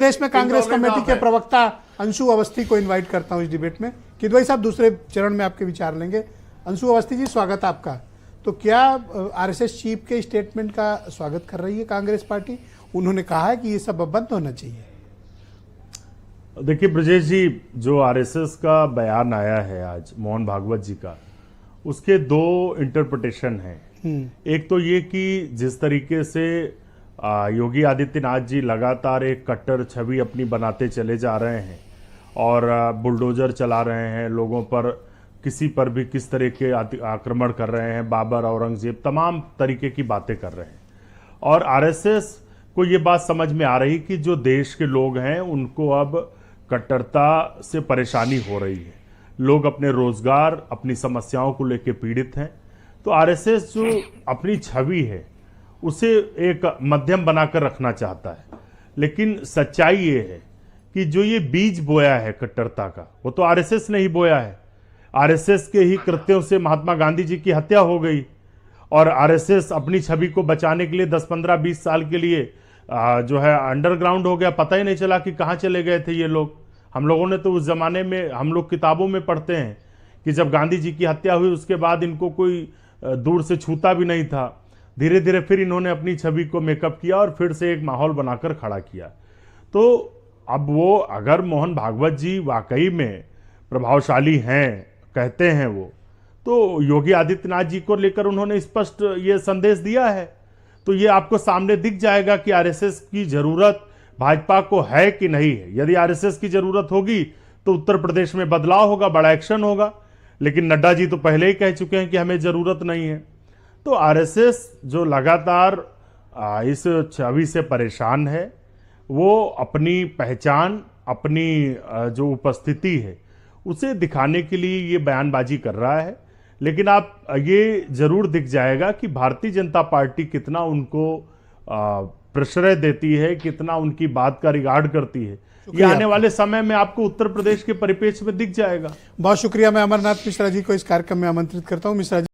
प्रदेश में कांग्रेस कमेटी के प्रवक्ता अंशु अवस्थी को इनवाइट करता हूं इस डिबेट में। किद भाई साहब दूसरे चरण में आपके विचार लेंगे। अंशु अवस्थी जी, स्वागत आपका। तो क्या आरएसएस चीफ के स्टेटमेंट का स्वागत कर रही है कांग्रेस पार्टी? उन्होंने कहा है कि ये सब बंद होना चाहिए। देखिए ब्रजेश जी, जो आरएसएस का बयान आया है आज मोहन भागवत जी का, उसके दो इंटरप्रिटेशन हैं। एक तो ये कि जिस तरीके से योगी आदित्यनाथ जी लगातार एक कट्टर छवि अपनी बनाते चले जा रहे हैं और बुलडोजर चला रहे हैं, लोगों पर किसी पर भी किस तरह के आक्रमण कर रहे हैं, बाबर औरंगजेब तमाम तरीके की बातें कर रहे हैं। और आरएसएस को ये बात समझ में आ रही कि जो देश के लोग हैं उनको अब कट्टरता से परेशानी हो रही है, लोग अपने रोजगार अपनी समस्याओं को लेकर पीड़ित हैं। तो आरएसएस जो अपनी छवि है उसे एक मध्यम बनाकर रखना चाहता है, लेकिन सच्चाई ये है कि जो ये बीज बोया है कट्टरता का, वो तो आरएसएस ने ही बोया है। आरएसएस के ही कृत्यों से महात्मा गांधी जी की हत्या हो गई और आरएसएस अपनी छवि को बचाने के लिए 10, 15, 20 साल के लिए जो है अंडरग्राउंड हो गया। पता ही नहीं चला कि कहाँ चले गए थे ये लोग। हम लोगों ने तो उस जमाने में, हम लोग किताबों में पढ़ते हैं कि जब गांधी जी की हत्या हुई उसके बाद इनको कोई दूर से छूता भी नहीं था। धीरे धीरे फिर इन्होंने अपनी छवि को मेकअप किया और फिर से एक माहौल बनाकर खड़ा किया। तो अब वो, अगर मोहन भागवत जी वाकई में प्रभावशाली हैं, कहते हैं वो, तो योगी आदित्यनाथ जी को लेकर उन्होंने स्पष्ट ये संदेश दिया है। तो ये आपको सामने दिख जाएगा कि आरएसएस की जरूरत भाजपा को है कि नहीं है। यदि आरएसएस की जरूरत होगी तो उत्तर प्रदेश में बदलाव होगा, बड़ा एक्शन होगा। लेकिन नड्डा जी तो पहले ही कह चुके हैं कि हमें जरूरत नहीं है। तो आरएसएस जो लगातार इस छवि से परेशान है, वो अपनी पहचान, अपनी जो उपस्थिति है उसे दिखाने के लिए ये बयानबाजी कर रहा है। लेकिन आप ये जरूर दिख जाएगा कि भारतीय जनता पार्टी कितना उनको प्रश्रय देती है, कितना उनकी बात का रिगार्ड करती है, ये आने वाले समय में आपको उत्तर प्रदेश के परिप्रेक्ष्य में दिख जाएगा। बहुत शुक्रिया। मैं अमरनाथ मिश्रा जी को इस कार्यक्रम में आमंत्रित करता हूँ। मिश्रा जी